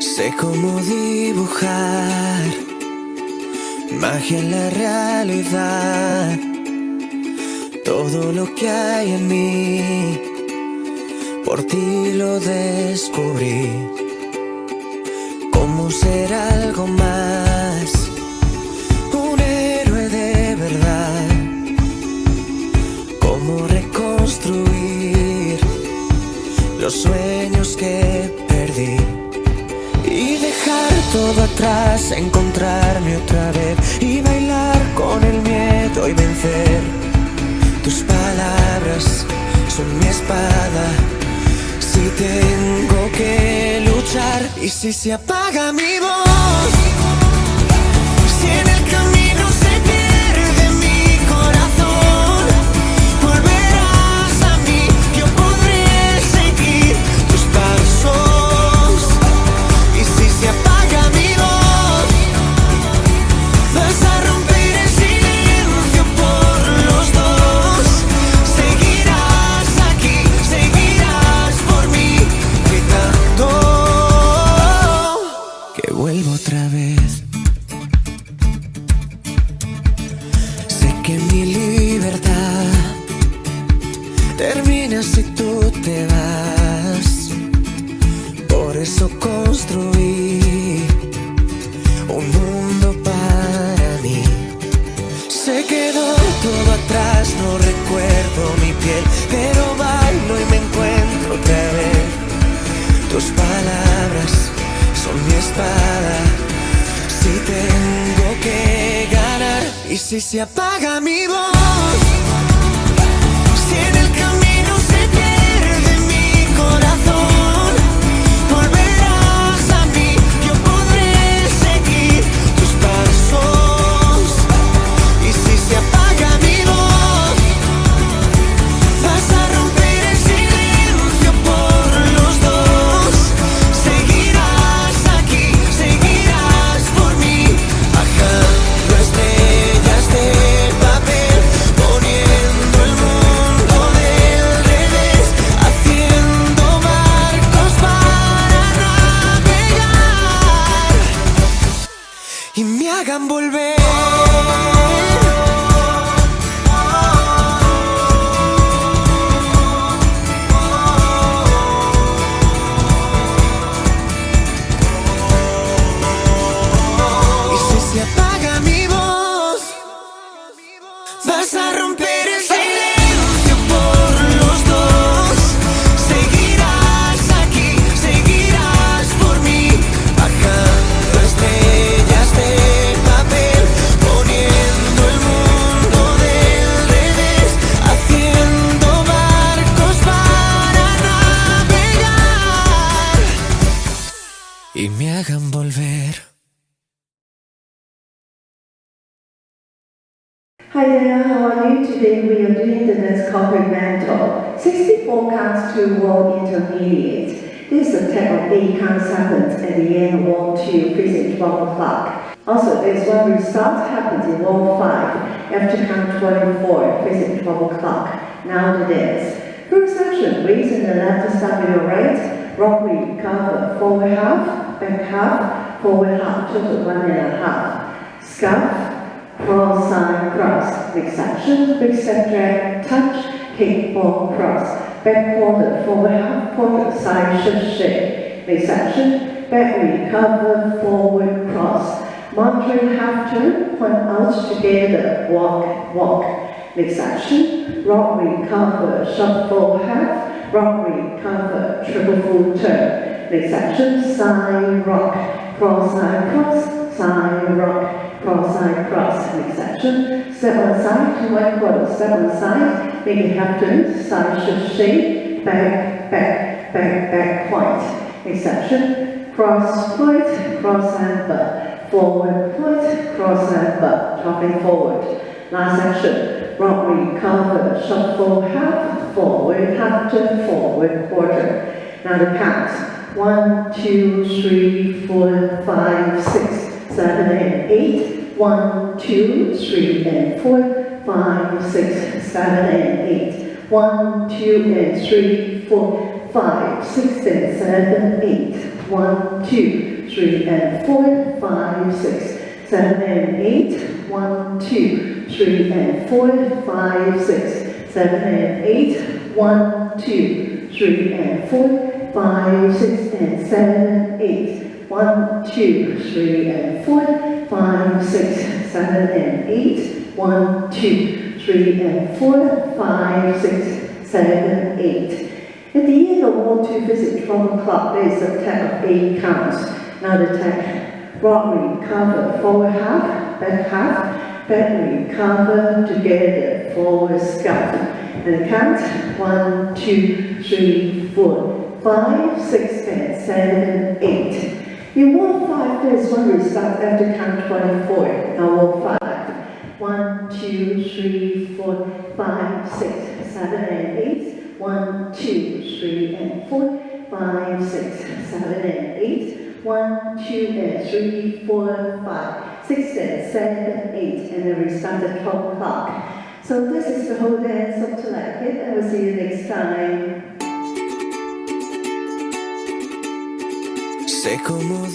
Sé cómo dibujar magia en la realidad. Todo lo que hay en mí, por ti lo descubrí. Cómo ser algo más, un héroe de verdad. Cómo reconstruir los sueños que perdí. Y dejar todo atrás, encontrarme otra vez y bailar con el miedo y vencer. Tus palabras son mi espada, si tengo que luchar. Y si se apaga mi voz, si en el camino se pierde mi corazón, volverás a mí, yo podré seguir tus pasos. Y si se apaga mi voz, vas a romper el silencio por los dos. Seguirás aquí, seguirás por mí, gritando que vuelvo otra vez. Sé que mi libertad termina si tú te vas. Por eso construí un mundo para mí. Se quedó todo atrás, no recuerdo mi piel, pero bailo y me encuentro otra vez. Tus palabras son mi espada, si tengo que ganar. Y si se apaga mi voz, si en el camino se pierde mi corazón, volverás a mí, yo podré seguir tus pasos. Y si se apaga mi voz, vas a romper el silencio por los dos. Seguirás aquí, seguirás por mí, bajando estrellas de papel, poniendo el mundo del revés, haciendo barcos para navegar y me hagan volver. Y si se apaga mi voz, vas a romper el silencio por los dos. Seguirás aquí, seguirás por mí, bajando estrellas de papel, poniendo el mundo del revés, haciendo barcos para navegar y me hagan volver. Hi there, how are you? Today we are doing the dance Complimento. 64 counts to world intermediate. This is a type of 8 counts happens at the end of wall 2, facing 12 o'clock. Also, there's one restart happens in wall 5, after count 24, facing 12 o'clock. Now the dance. First section, raise in the left, start with your right, rock recover, forward half, back half, forward half, total 1.5. Scuff, cross, side, cross, big section, big step drag, touch, kick, ball, cross, back quarter, forward half, quarter, side, shift, shake, big section, back recover, forward, cross, moderate half turn, point out together, walk, walk, big section, rock, recover, shuffle half, rock, recover, triple full turn, big section, side, rock, cross, side, rock, cross, side, cross, midsection, step on side to 1/4, step on side, make it half turn, side shift shake, back, back, back, back, point, midsection, cross point, cross and butt, forward point, cross and butt, dropping forward. Last section, rock recover, shuffle half, forward, half turn, forward, quarter. Now the count, 1, 2, 3, 4, 5, 6, 7, and 8. 1, 2, 3, and 4, 5, 6, 7, and 8. 1, 2, and 3, 4, 5, 6 and 7, 8. 1, 2, 3 and 4, 5, 6, 7 and 8. 1, 2, 3 and 4, 5, 6, 7 and 8. 1, 2, 3 and 4, 5, 6 and 7, 8. 1, 2, 3 and 4, 5, 6, 7 and 8. 1, 2, 3 and 4, 5, 6, 7, 8. At the end of wall 2 visit 12 o'clock, there is a tap of 8 counts. Now the tap, rock recover, forward half, back recover, together, forward scuff. And count, 1, 2, 3, 4, 5, 6, and 7, 8. In wall 5, there is one restart after count 24. Now wall 5, 1, 2, 3, 4, 5, 6, 7, and 8. 1, 2, 3, and 4, 5, 6, 7, and 8. 1, 2, and 3, 4, 5, 6, and 7, 8. And then we start at 12 o'clock. So this is the whole dance. Hope to like it, and we'll see you next time. Sé cómo